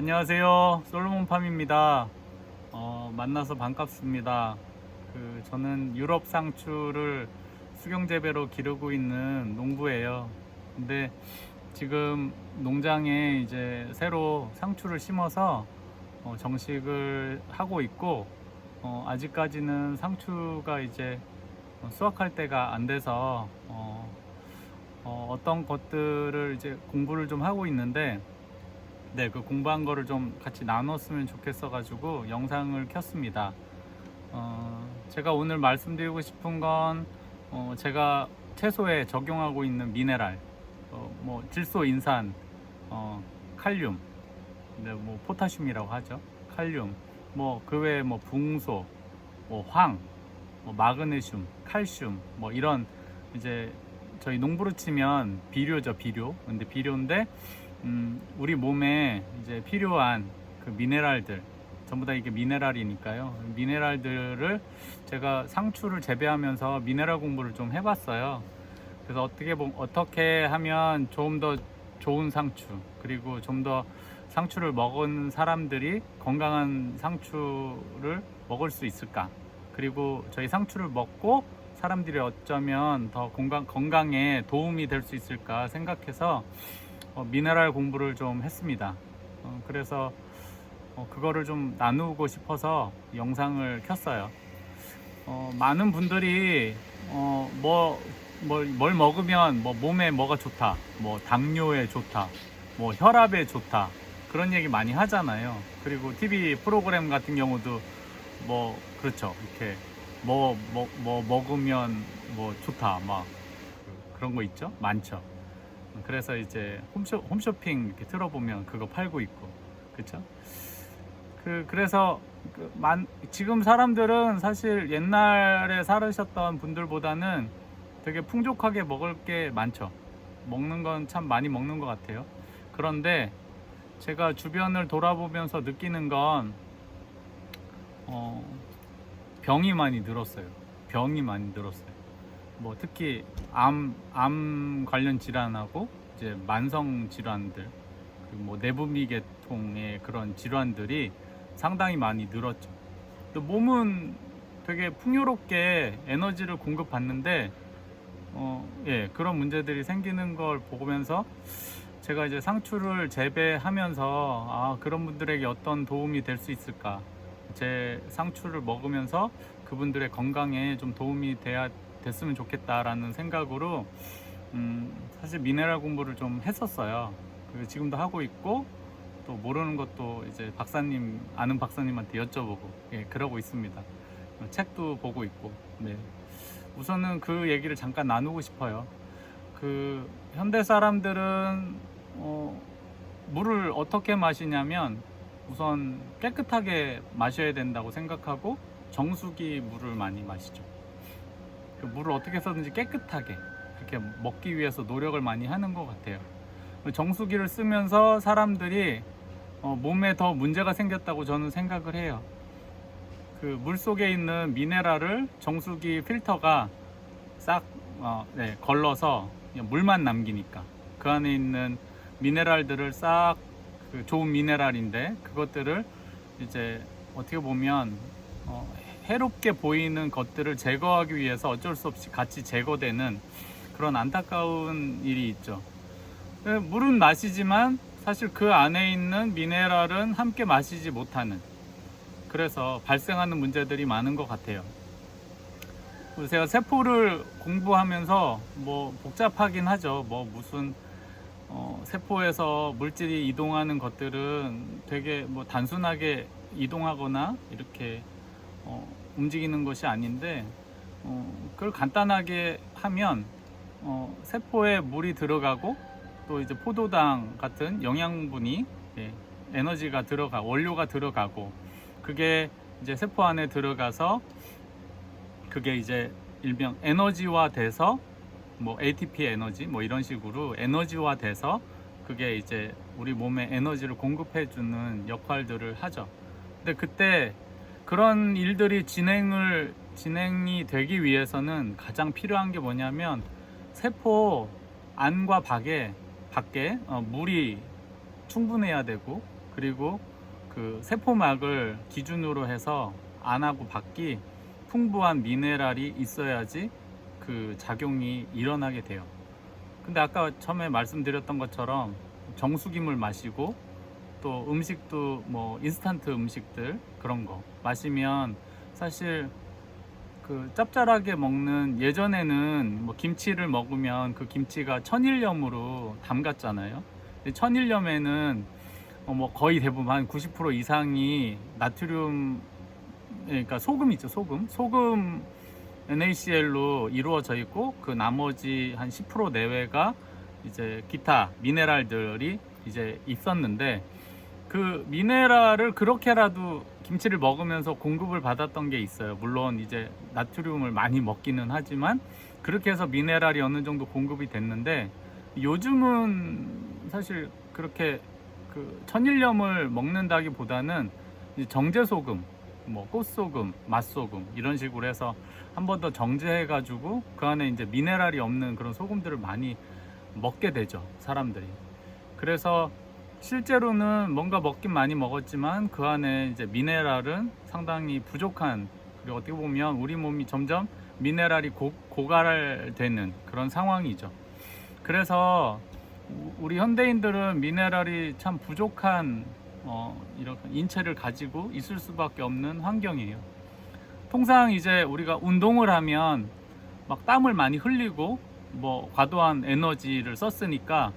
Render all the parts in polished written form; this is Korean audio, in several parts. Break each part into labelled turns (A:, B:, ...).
A: 안녕하세요. 솔로몬팜입니다. 만나서 반갑습니다. 저는 유럽 상추를 수경 재배로 기르고 있는 농부예요. 근데 지금 농장에 이제 새로 상추를 심어서 정식을 하고 있고, 아직까지는 상추가 이제 수확할 때가 안 돼서 어떤 것들을 이제 공부를 좀 하고 있는데, 네, 그 공부한 거를 좀 같이 나눴으면 좋겠어 가지고 영상을 켰습니다. 제가 오늘 말씀드리고 싶은 건 제가 채소에 적용하고 있는 미네랄, 뭐 질소, 인산, 칼륨, 네, 뭐 포타슘이라고 하죠. 칼륨, 뭐 그 외에 뭐 붕소, 뭐 황, 뭐 마그네슘, 칼슘, 뭐 이런 이제 저희 농부로 치면 비료죠, 비료. 근데 비료인데 우리 몸에 이제 필요한 그 미네랄들, 전부 다 이게 미네랄이니까요. 미네랄들을 제가 상추를 재배하면서 미네랄 공부를 좀 해봤어요. 그래서 어떻게 하면 좀 더 좋은 상추, 그리고 좀 더 상추를 먹은 사람들이 건강한 상추를 먹을 수 있을까? 그리고 저희 상추를 먹고 사람들이 어쩌면 더 건강에 도움이 될 수 있을까 생각해서 미네랄 공부를 좀 했습니다. 그래서 그거를 좀 나누고 싶어서 영상을 켰어요. 많은 분들이 뭘 먹으면 뭐 몸에 뭐가 좋다, 뭐 당뇨에 좋다, 뭐 혈압에 좋다, 그런 얘기 많이 하잖아요. 그리고 TV 프로그램 같은 경우도 뭐 그렇죠, 이렇게 뭐 먹으면 뭐 좋다, 막 그런 거 있죠, 많죠. 그래서 이제 홈쇼핑 이렇게 틀어보면 그거 팔고 있고, 그쵸? 그래서 지금 사람들은 사실 옛날에 살으셨던 분들보다는 되게 풍족하게 먹을 게 많죠. 먹는 건 참 많이 먹는 것 같아요. 그런데 제가 주변을 돌아보면서 느끼는 건 어, 병이 많이 늘었어요. 병이 많이 늘었어요. 뭐 특히 암 관련 질환하고 이제 만성 질환들, 뭐 내분비계통의 그런 질환들이 상당히 많이 늘었죠. 또 몸은 되게 풍요롭게 에너지를 공급받는데 예, 그런 문제들이 생기는 걸 보면서 제가 이제 상추를 재배하면서 그런 분들에게 어떤 도움이 될 수 있을까, 제 상추를 먹으면서 그분들의 건강에 좀 도움이 됐으면 좋겠다라는 생각으로 사실 미네랄 공부를 좀 했었어요. 지금도 하고 있고, 또 모르는 것도 이제 아는 박사님한테 여쭤보고, 예, 그러고 있습니다. 책도 보고 있고. 네. 우선은 그 얘기를 잠깐 나누고 싶어요. 현대 사람들은 물을 어떻게 마시냐면, 우선 깨끗하게 마셔야 된다고 생각하고 정수기 물을 많이 마시죠. 그 물을 어떻게 해서든지 깨끗하게 그렇게 먹기 위해서 노력을 많이 하는 것 같아요. 정수기를 쓰면서 사람들이 몸에 더 문제가 생겼다고 저는 생각을 해요. 그 물 속에 있는 미네랄을 정수기 필터가 싹 네, 걸러서 그냥 물만 남기니까 그 안에 있는 미네랄들을 싹, 좋은 미네랄인데 그것들을 이제 어떻게 보면 해롭게 보이는 것들을 제거하기 위해서 어쩔 수 없이 같이 제거되는 그런 안타까운 일이 있죠. 물은 마시지만 사실 그 안에 있는 미네랄은 함께 마시지 못하는, 그래서 발생하는 문제들이 많은 것 같아요. 제가 세포를 공부하면서 뭐 복잡하긴 하죠. 뭐 무슨 세포에서 물질이 이동하는 것들은 되게 뭐 단순하게 이동하거나 이렇게 움직이는 것이 아닌데, 그걸 간단하게 하면 세포에 물이 들어가고 또 이제 포도당 같은 영양분이, 예, 에너지가 원료가 들어가고, 그게 이제 세포 안에 들어가서 그게 이제 일명 에너지화 돼서 뭐 ATP 에너지 뭐 이런 식으로 에너지화 돼서 그게 이제 우리 몸에 에너지를 공급해 주는 역할들을 하죠. 근데 그때 그런 일들이 진행이 되기 위해서는 가장 필요한 게 뭐냐면, 세포 안과 밖에 물이 충분해야 되고, 그리고 그 세포막을 기준으로 해서 안하고 밖이 풍부한 미네랄이 있어야지 그 작용이 일어나게 돼요. 근데 아까 처음에 말씀드렸던 것처럼 정수기물 마시고 또 음식도 뭐 인스턴트 음식들 그런 거 마시면 사실 그 짭짤하게 먹는, 예전에는 뭐 김치를 먹으면 그 김치가 천일염으로 담갔잖아요. 근데 천일염에는 뭐 거의 대부분 한 90% 이상이 나트륨, 그러니까 소금 있죠, 소금 NaCl로 이루어져 있고, 그 나머지 한 10% 내외가 이제 기타 미네랄들이 이제 있었는데, 그 미네랄을 그렇게라도 김치를 먹으면서 공급을 받았던 게 있어요. 물론 이제 나트륨을 많이 먹기는 하지만 그렇게 해서 미네랄이 어느 정도 공급이 됐는데, 요즘은 사실 그렇게 그 천일염을 먹는다기보다는 이제 정제소금, 뭐 꽃소금, 맛소금 이런 식으로 해서 한 번 더 정제해 가지고 그 안에 이제 미네랄이 없는 그런 소금들을 많이 먹게 되죠, 사람들이. 그래서 실제로는 뭔가 먹긴 많이 먹었지만 그 안에 이제 미네랄은 상당히 부족한, 그리고 어떻게 보면 우리 몸이 점점 미네랄이 고갈되는 그런 상황이죠. 그래서 우리 현대인들은 미네랄이 참 부족한 이렇게 인체를 가지고 있을 수밖에 없는 환경이에요. 통상 이제 우리가 운동을 하면 막 땀을 많이 흘리고 뭐 과도한 에너지를 썼으니까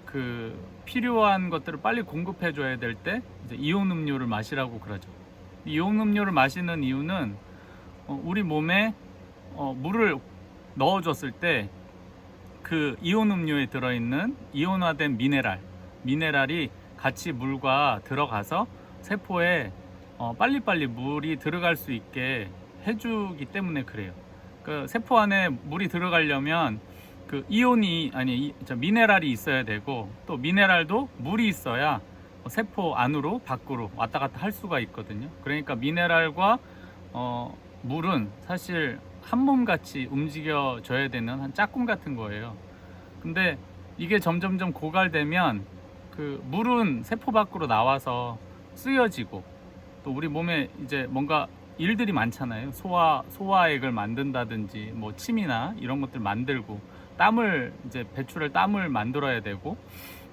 A: 그 필요한 것들을 빨리 공급해 줘야 될 때 이제 이온 음료를 마시라고 그러죠. 이온 음료를 마시는 이유는 우리 몸에 물을 넣어 줬을 때 그 이온 음료에 들어있는 이온화된 미네랄이 같이 물과 들어가서 세포에 빨리빨리 물이 들어갈 수 있게 해주기 때문에 그래요. 그 세포 안에 물이 들어가려면 그 미네랄이 있어야 되고, 또 미네랄도 물이 있어야 세포 안으로 밖으로 왔다 갔다 할 수가 있거든요. 그러니까 미네랄과 물은 사실 한 몸같이 움직여줘야 되는 한 짝꿍 같은 거예요. 근데 이게 점점점 고갈되면 그 물은 세포 밖으로 나와서 쓰여지고, 또 우리 몸에 이제 뭔가 일들이 많잖아요. 소화액을 만든다든지 뭐 침이나 이런 것들 만들고, 땀을 이제 배출할 땀을 만들어야 되고,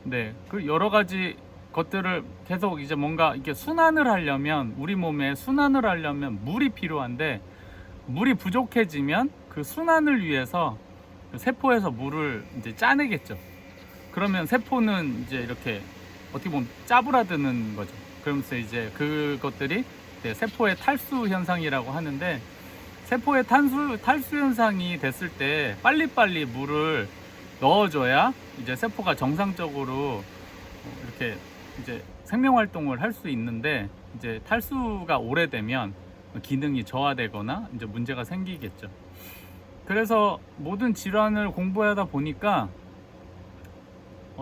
A: 네, 그 여러 가지 것들을 계속 이제 뭔가 이렇게 순환을 하려면, 우리 몸에 순환을 하려면 물이 필요한데, 물이 부족해지면 그 순환을 위해서 그 세포에서 물을 이제 짜내겠죠. 그러면 세포는 이제 이렇게 어떻게 보면 짜부라드는 거죠. 그러면서 이제 그것들이 세포의 탈수 현상이라고 하는데, 세포의 탈수 현상이 됐을 때 빨리빨리 물을 넣어줘야 이제 세포가 정상적으로 이렇게 이제 생명 활동을 할 수 있는데, 이제 탈수가 오래되면 기능이 저하되거나 이제 문제가 생기겠죠. 그래서 모든 질환을 공부하다 보니까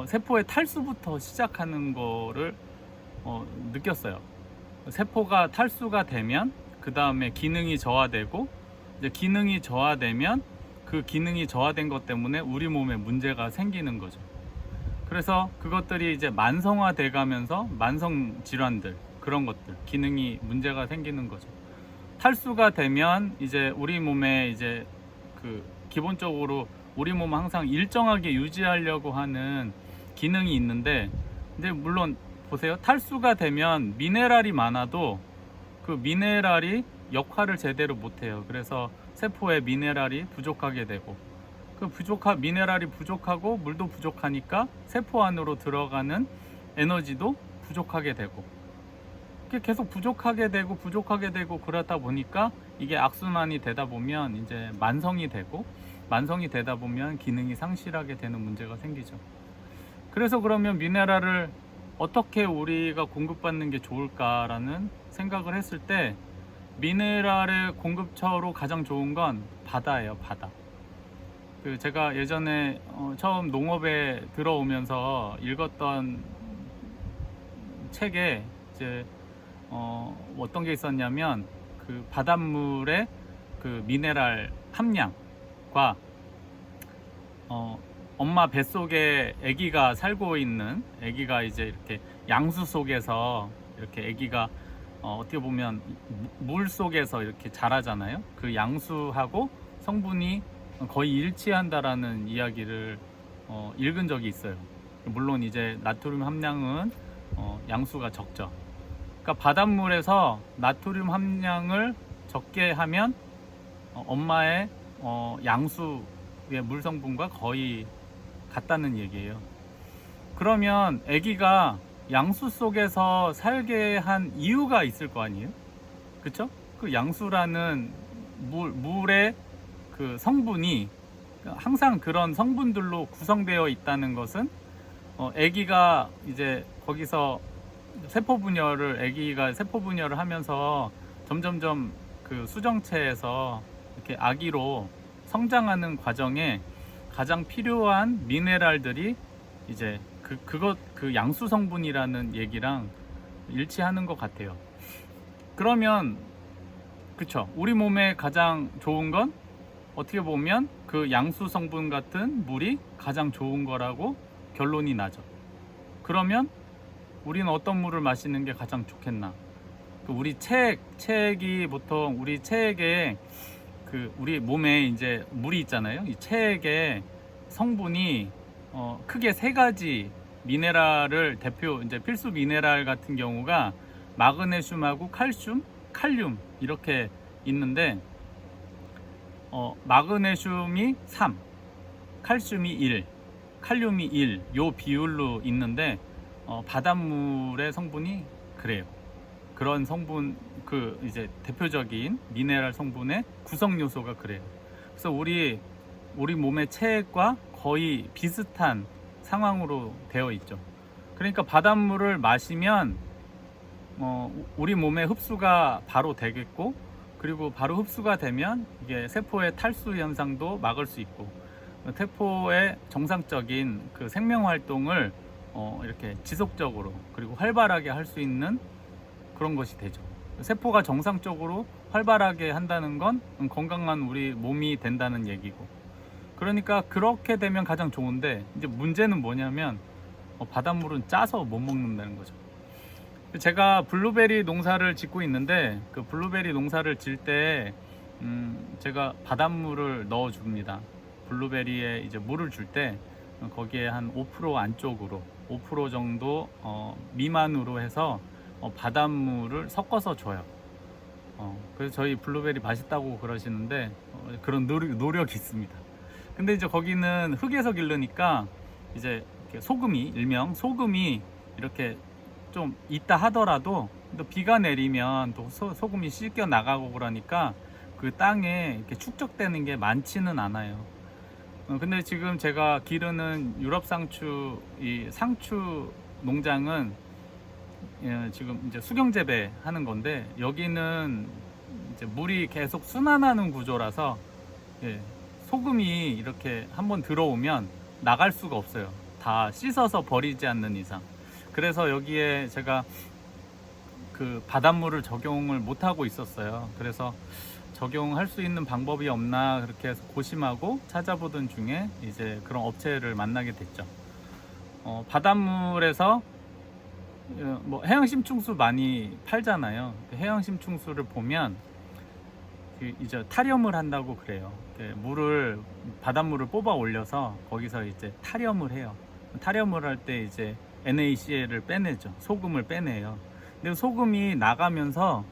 A: 세포의 탈수부터 시작하는 거를 느꼈어요. 세포가 탈수가 되면 그 다음에 기능이 저하되고, 이제 기능이 저하되면 그 기능이 저하된 것 때문에 우리 몸에 문제가 생기는 거죠. 그래서 그것들이 이제 만성화돼 가면서 만성 질환들, 그런 것들, 기능이 문제가 생기는 거죠. 탈수가 되면 이제 우리 몸에 이제 그 기본적으로 우리 몸은 항상 일정하게 유지하려고 하는 기능이 있는데, 근데 물론 보세요. 탈수가 되면 미네랄이 많아도 그 미네랄이 역할을 제대로 못해요. 그래서 세포에 미네랄이 부족하게 되고, 그 미네랄이 부족하고 물도 부족하니까 세포 안으로 들어가는 에너지도 부족하게 되고, 계속 부족하게 되고 그러다 보니까 이게 악순환이 되다 보면 이제 만성이 되다 보면 기능이 상실하게 되는 문제가 생기죠. 그래서 그러면 미네랄을 어떻게 우리가 공급받는 게 좋을까라는 생각을 했을 때, 미네랄의 공급처로 가장 좋은 건 바다예요. 바다. 그 제가 예전에 처음 농업에 들어오면서 읽었던 책에 이제 어떤 게 있었냐면, 그 바닷물의 그 미네랄 함량과 엄마 뱃속에 아기가 살고 있는, 아기가 이제 이렇게 양수 속에서 이렇게 아기가 어떻게 보면 물 속에서 이렇게 자라잖아요. 그 양수하고 성분이 거의 일치한다라는 이야기를 읽은 적이 있어요. 물론 이제 나트륨 함량은 양수가 적죠. 그러니까 바닷물에서 나트륨 함량을 적게 하면 엄마의 양수의 물 성분과 거의 같다는 얘기예요. 그러면 아기가 양수 속에서 살게 한 이유가 있을 거 아니에요? 그쵸? 그 양수라는 물의 그 성분이 항상 그런 성분들로 구성되어 있다는 것은 아기가 이제 거기서 아기가 세포 분열을 하면서 점점점 그 수정체에서 이렇게 아기로 성장하는 과정에 가장 필요한 미네랄들이 이제 그 양수 성분이라는 얘기랑 일치하는 것 같아요. 그러면 그쵸, 우리 몸에 가장 좋은 건 어떻게 보면 그 양수 성분 같은 물이 가장 좋은 거라고 결론이 나죠. 그러면 우리는 어떤 물을 마시는 게 가장 좋겠나? 우리 체액이 보통 우리 체액에 우리 몸에 이제 물이 있잖아요. 이 체액의 성분이 크게 세 가지 미네랄을 이제 필수 미네랄 같은 경우가 마그네슘하고 칼륨 이렇게 있는데 마그네슘이 3, 칼슘이 1, 칼륨이 1 요 비율로 있는데 바닷물의 성분이 그래요. 그런 성분 이제 대표적인 미네랄 성분의 구성 요소가 그래요. 그래서 우리 몸의 체액과 거의 비슷한 상황으로 되어 있죠. 그러니까 바닷물을 마시면 우리 몸에 흡수가 바로 되겠고, 그리고 바로 흡수가 되면 이게 세포의 탈수 현상도 막을 수 있고, 세포의 정상적인 그 생명 활동을 이렇게 지속적으로 그리고 활발하게 할 수 있는 그런 것이 되죠. 세포가 정상적으로 활발하게 한다는 건 건강한 우리 몸이 된다는 얘기고, 그러니까 그렇게 되면 가장 좋은데, 이제 문제는 뭐냐면 바닷물은 짜서 못 먹는다는 거죠. 제가 블루베리 농사를 짓고 있는데, 그 블루베리 농사를 질 때 제가 바닷물을 넣어 줍니다. 블루베리에 이제 물을 줄 때 거기에 한 5% 안쪽으로 5% 정도 미만으로 해서 바닷물을 섞어서 줘요. 그래서 저희 블루베리 맛있다고 그러시는데 그런 노력이 있습니다. 근데 이제 거기는 흙에서 기르니까 이제 일명 소금이 이렇게 좀 있다 하더라도 또 비가 내리면 또 소금이 씻겨 나가고 그러니까 그 땅에 이렇게 축적되는 게 많지는 않아요. 근데 지금 제가 기르는 유럽 이 상추 농장은 지금 이제 수경 재배하는 건데, 여기는 이제 물이 계속 순환하는 구조라서 소금이 이렇게 한번 들어오면 나갈 수가 없어요. 다 씻어서 버리지 않는 이상. 그래서 여기에 제가 그 바닷물을 적용을 못 하고 있었어요. 그래서 적용할 수 있는 방법이 없나 그렇게 해서 고심하고 찾아보던 중에 이제 그런 업체를 만나게 됐죠. 바닷물에서 뭐 해양심충수 많이 팔잖아요. 해양심충수를 보면 이제 탈염을 한다고 그래요. 바닷물을 뽑아 올려서 거기서 이제 탈염을 해요. 탈염을 할 때 이제 NaCl을 빼내죠. 소금을 빼내요. 근데 소금이 나가면서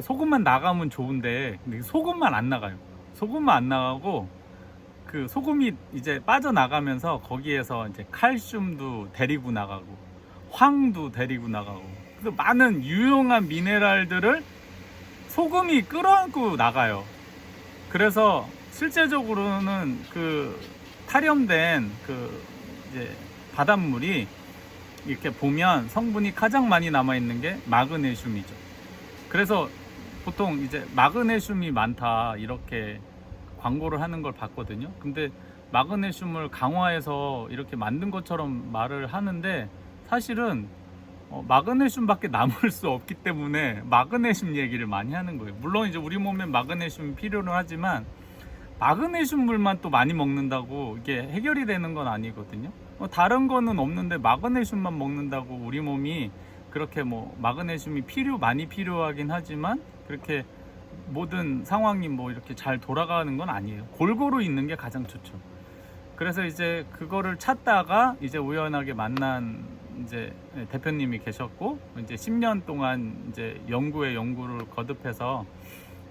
A: 소금만 나가면 좋은데 소금만 안 나가요. 소금만 안 나가고 그 소금이 이제 빠져나가면서 거기에서 이제 칼슘도 데리고 나가고 황도 데리고 나가고, 그래서 많은 유용한 미네랄들을 소금이 끌어안고 나가요. 그래서 실제적으로는 그 탈염된 이제 바닷물이 이렇게 보면 성분이 가장 많이 남아 있는 게 마그네슘이죠. 그래서 보통 이제 마그네슘이 많다 이렇게 광고를 하는 걸 봤거든요. 근데 마그네슘을 강화해서 이렇게 만든 것처럼 말을 하는데, 사실은 마그네슘밖에 남을 수 없기 때문에 마그네슘 얘기를 많이 하는 거예요. 물론 이제 우리 몸에 마그네슘이 필요는 하지만 마그네슘물만 또 많이 먹는다고 이게 해결이 되는 건 아니거든요. 다른 거는 없는데 마그네슘만 먹는다고 우리 몸이 그렇게 뭐 마그네슘이 많이 필요하긴 하지만 그렇게 모든 상황이 뭐 이렇게 잘 돌아가는 건 아니에요. 골고루 있는 게 가장 좋죠. 그래서 이제 그거를 찾다가 이제 우연하게 만난 이제 대표님이 계셨고, 이제 10년 동안 이제 연구를 거듭해서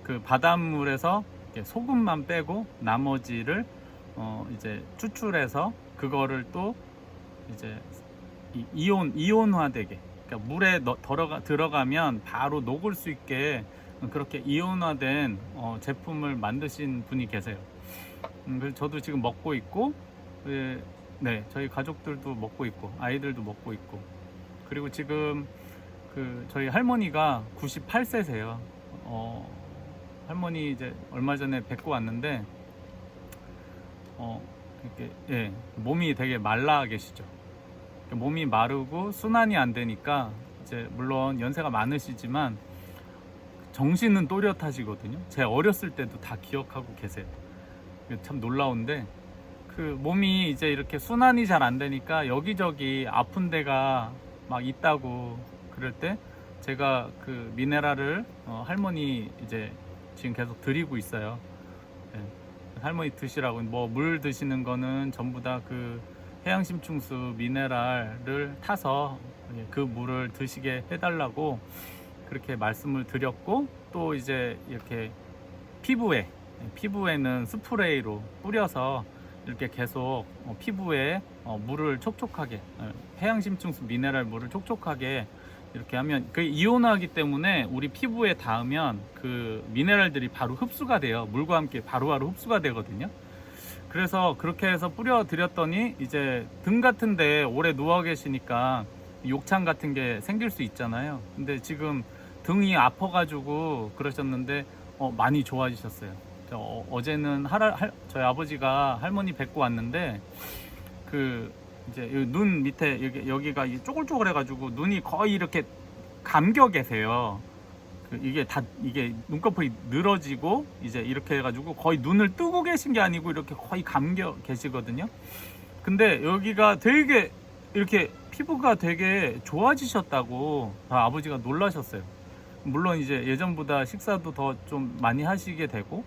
A: 그 바닷물에서 소금만 빼고 나머지를 이제 추출해서 그거를 또 이제 이온화되게, 그러니까 물에 들어가면 바로 녹을 수 있게 그렇게 이온화된 제품을 만드신 분이 계세요. 그래서 저도 지금 먹고 있고, 네, 저희 가족들도 먹고 있고 아이들도 먹고 있고, 그리고 지금 그 저희 할머니가 98세세요. 할머니 이제 얼마 전에 뵙고 왔는데 이렇게 예, 몸이 되게 말라 계시죠. 몸이 마르고 순환이 안 되니까 이제 물론 연세가 많으시지만 정신은 또렷하시거든요. 제 어렸을 때도 다 기억하고 계세요. 참 놀라운데 그 몸이 이제 이렇게 순환이 잘 안 되니까 여기저기 아픈 데가 막 있다고 그럴 때 제가 그 미네랄을 할머니 이제 지금 계속 드리고 있어요. 네. 할머니 드시라고, 뭐 물 드시는 거는 전부 다 그 해양심충수 미네랄을 타서 그 물을 드시게 해달라고 그렇게 말씀을 드렸고, 또 이제 이렇게 피부에는 스프레이로 뿌려서 이렇게 계속 피부에 물을 촉촉하게, 해양심층수 미네랄 물을 촉촉하게 이렇게 하면 그 이온화하기 때문에 우리 피부에 닿으면 그 미네랄들이 바로 흡수가 돼요. 물과 함께 바로바로 흡수가 되거든요. 그래서 그렇게 해서 뿌려 드렸더니 이제 등 같은데 오래 누워 계시니까 욕창 같은 게 생길 수 있잖아요. 근데 지금 등이 아파가지고 그러셨는데 많이 좋아지셨어요. 어제는 저희 아버지가 할머니 뵙고 왔는데 그 이제 눈 밑에 여기가 쪼글쪼글해가지고 눈이 거의 이렇게 감겨 계세요. 이게 눈꺼풀이 늘어지고 이제 이렇게 해가지고 거의 눈을 뜨고 계신 게 아니고 이렇게 거의 감겨 계시거든요. 근데 여기가 되게 이렇게 피부가 되게 좋아지셨다고 아버지가 놀라셨어요. 물론 이제 예전보다 식사도 더 좀 많이 하시게 되고,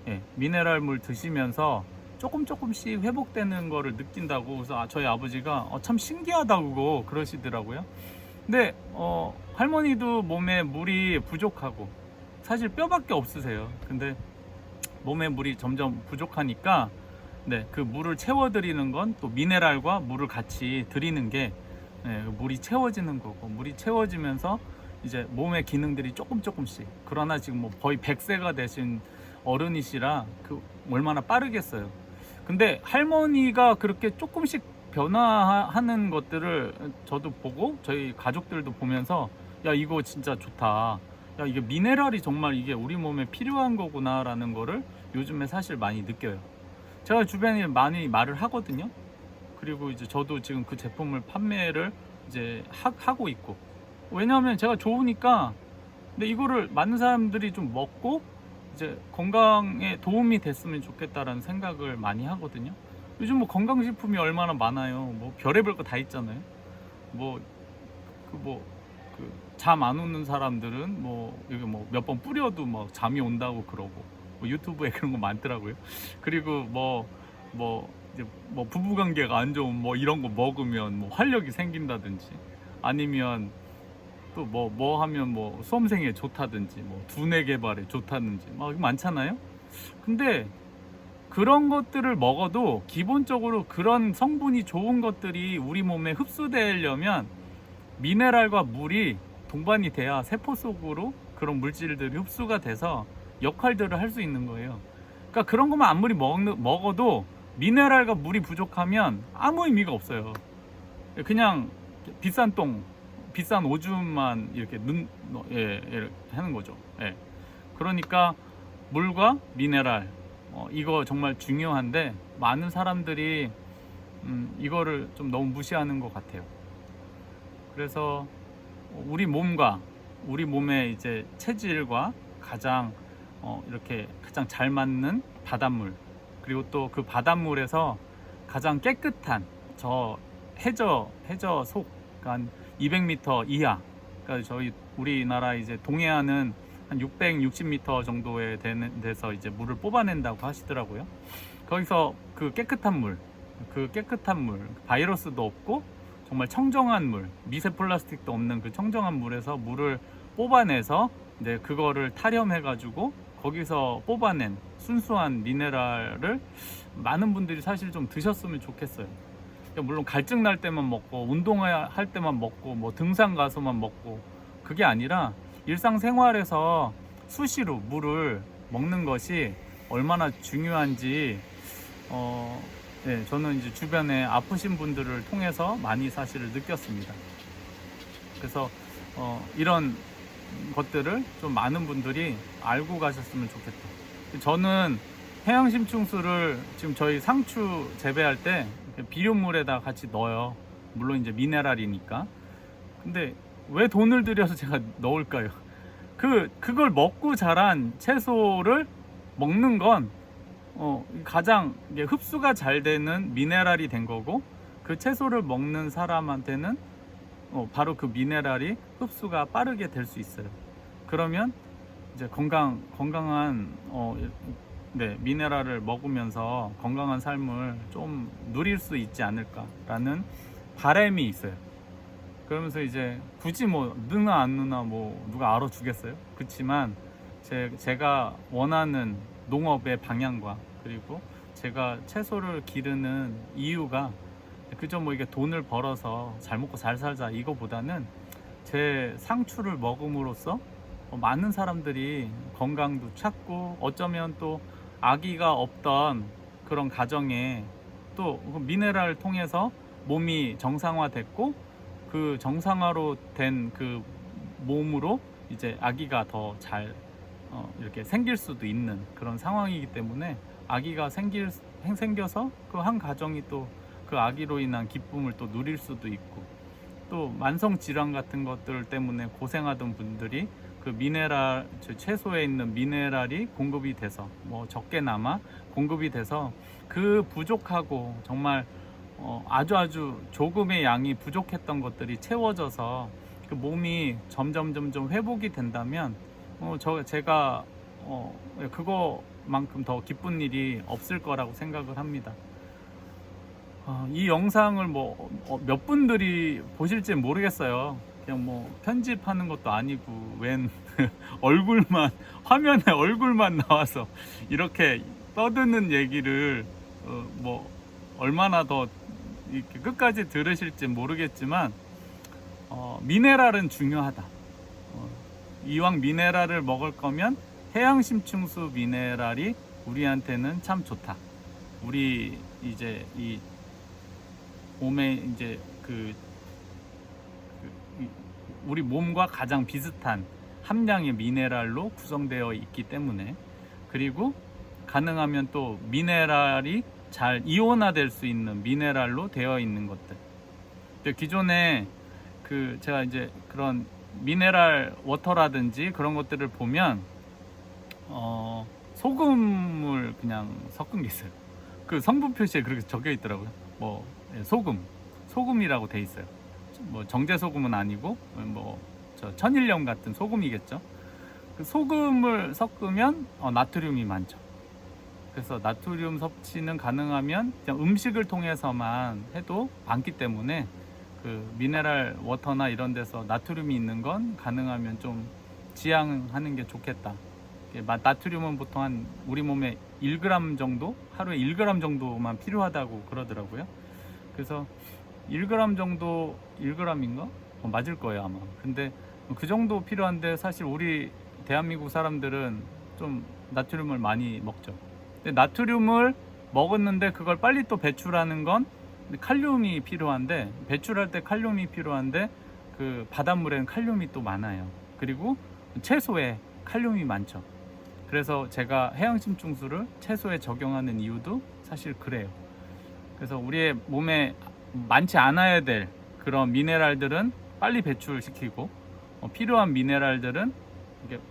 A: 예, 미네랄물 드시면서 조금씩 회복되는 거를 느낀다고. 그래서 저희 아버지가 참 신기하다고 그러시더라고요. 근데 할머니도 몸에 물이 부족하고 사실 뼈밖에 없으세요. 근데 몸에 물이 점점 부족하니까 네, 그 물을 채워드리는 건 또 미네랄과 물을 같이 드리는 게 물이 채워지는 거고, 물이 채워지면서 이제 몸의 기능들이 조금씩, 그러나 지금 뭐 거의 100세가 되신 어른이시라 그 얼마나 빠르겠어요. 근데 할머니가 그렇게 조금씩 변화하는 것들을 저도 보고 저희 가족들도 보면서 야, 이거 진짜 좋다, 야, 이게 미네랄이 정말 이게 우리 몸에 필요한 거구나 라는 거를 요즘에 사실 많이 느껴요. 제가 주변에 많이 말을 하거든요. 그리고 이제 저도 지금 그 제품을 판매를 이제 하고 있고, 왜냐하면 제가 좋으니까. 근데 이거를 많은 사람들이 좀 먹고 이제 건강에 도움이 됐으면 좋겠다라는 생각을 많이 하거든요. 요즘 뭐 건강식품이 얼마나 많아요. 뭐 별의별 거 다 있잖아요. 잠 안 오는 사람들은 이게 몇 번 뿌려도 막 잠이 온다고 그러고, 유튜브에 그런 거 많더라고요. 그리고 이제 부부관계가 안 좋은 이런 거 먹으면 활력이 생긴다든지, 아니면 또 하면 수험생에 좋다든지, 두뇌 개발에 좋다든지 막 많잖아요. 근데 그런 것들을 먹어도 기본적으로 그런 성분이 좋은 것들이 우리 몸에 흡수되려면 미네랄과 물이 동반이 돼야 세포 속으로 그런 물질들이 흡수가 돼서 역할들을 할 수 있는 거예요. 그러니까 그런 것만 아무리 먹어도 미네랄과 물이 부족하면 아무 의미가 없어요. 그냥 비싼 오줌만 이렇게 이렇게 하는 거죠. 예. 그러니까 물과 미네랄, 이거 정말 중요한데 많은 사람들이 이거를 좀 너무 무시하는 것 같아요. 그래서 우리 몸의 이제 체질과 가장 이렇게 가장 잘 맞는 바닷물, 그리고 또 그 바닷물에서 가장 깨끗한 저 해저 속, 그러니까 한 200m 이하, 그러니까 저희 우리나라 이제 동해안은 한 660m 정도에 되는 데서 이제 물을 뽑아낸다고 하시더라고요. 거기서 그 깨끗한 물, 바이러스도 없고 정말 청정한 물, 미세 플라스틱도 없는 그 청정한 물에서 물을 뽑아내서 이제 그거를 타렴해 가지고 거기서 뽑아낸 순수한 미네랄을 많은 분들이 사실 좀 드셨으면 좋겠어요. 물론 갈증 날 때만 먹고 운동할 때만 먹고 뭐 등산 가서만 먹고, 그게 아니라 일상생활에서 수시로 물을 먹는 것이 얼마나 중요한지 네, 저는 이제 주변에 아프신 분들을 통해서 많이 사실을 느꼈습니다. 그래서 이런 것들을 좀 많은 분들이 알고 가셨으면 좋겠다. 저는 해양심충수를 지금 저희 상추 재배할 때 비료물에다 같이 넣어요. 물론 이제 미네랄이니까. 근데 왜 돈을 들여서 제가 넣을까요? 그걸 먹고 자란 채소를 먹는 건 가장 흡수가 잘 되는 미네랄이 된 거고, 그 채소를 먹는 사람한테는 바로 그 미네랄이 흡수가 빠르게 될 수 있어요. 그러면 이제 건강한 네, 미네랄을 먹으면서 건강한 삶을 좀 누릴 수 있지 않을까라는 바람이 있어요. 그러면서 이제 굳이 뭐 느나 안 느나 뭐 누가 알아주겠어요? 그렇지만 제가 원하는 농업의 방향과 그리고 제가 채소를 기르는 이유가 그저 뭐 이게 돈을 벌어서 잘 먹고 잘 살자 이거보다는 제 상추를 먹음으로써 많은 사람들이 건강도 찾고, 어쩌면 또 아기가 없던 그런 가정에 또 미네랄을 통해서 몸이 정상화됐고, 그 정상화로 된 그 몸으로 이제 아기가 더 잘 이렇게 생길 수도 있는 그런 상황이기 때문에, 아기가 생겨서 그 한 가정이 또 그 아기로 인한 기쁨을 또 누릴 수도 있고, 또 만성 질환 같은 것들 때문에 고생하던 분들이 그 미네랄, 채소에 있는 미네랄이 공급이 돼서 뭐 적게나마 공급이 돼서 그 부족하고 정말 아주 조금의 양이 부족했던 것들이 채워져서 그 몸이 점점 회복이 된다면 제가 그거만큼 더 기쁜 일이 없을 거라고 생각을 합니다. 이 영상을 뭐 몇 분들이 보실지 모르겠어요. 그냥 뭐 편집하는 것도 아니고 웬 화면에 얼굴만 나와서 이렇게 떠드는 얘기를 뭐 얼마나 더 이렇게 끝까지 들으실지 모르겠지만, 미네랄은 중요하다. 이왕 미네랄을 먹을 거면 해양심충수 미네랄이 우리한테는 참 좋다. 우리 이제 이 몸에 이제 우리 몸과 가장 비슷한 함량의 미네랄로 구성되어 있기 때문에, 그리고 가능하면 또 미네랄이 잘 이온화될 수 있는 미네랄로 되어 있는 것들. 기존에 제가 이제 그런 미네랄 워터라든지 그런 것들을 보면 소금을 그냥 섞은 게 있어요. 그 성분 표시에 그렇게 적혀 있더라고요. 뭐 소금이라고 돼 있어요. 뭐 정제 소금은 아니고 뭐 천일염 같은 소금이겠죠. 그 소금을 섞으면 나트륨이 많죠. 그래서 나트륨 섭취는 가능하면 그냥 음식을 통해서만 해도 많기 때문에 그 미네랄 워터나 이런 데서 나트륨이 있는 건 가능하면 좀 지양하는 게 좋겠다. 나트륨은 보통 한 우리 몸에 1g 정도, 하루에 1g 정도만 필요하다고 그러더라고요. 그래서 1g 정도, 1g인가? 맞을 거예요 아마. 근데 그 정도 필요한데, 사실 우리 대한민국 사람들은 좀 나트륨을 많이 먹죠. 근데 나트륨을 먹었는데 그걸 빨리 또 배출하는 건 칼륨이 필요한데, 배출할 때 칼륨이 필요한데 그 바닷물에는 칼륨이 또 많아요. 그리고 채소에 칼륨이 많죠. 그래서 제가 해양심충수를 채소에 적용하는 이유도 사실 그래요. 그래서 우리의 몸에 많지 않아야 될 그런 미네랄들은 빨리 배출시키고, 필요한 미네랄들은 이렇게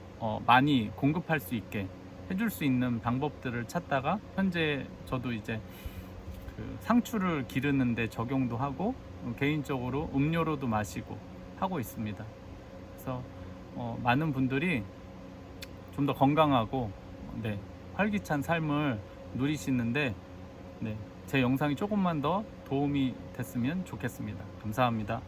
A: 많이 공급할 수 있게 해줄 수 있는 방법들을 찾다가 현재 저도 이제 그 상추를 기르는데 적용도 하고 개인적으로 음료로도 마시고 하고 있습니다. 그래서 많은 분들이 좀 더 건강하고 네, 활기찬 삶을 누리시는데 네, 제 영상이 조금만 더 도움이 됐으면 좋겠습니다. 감사합니다.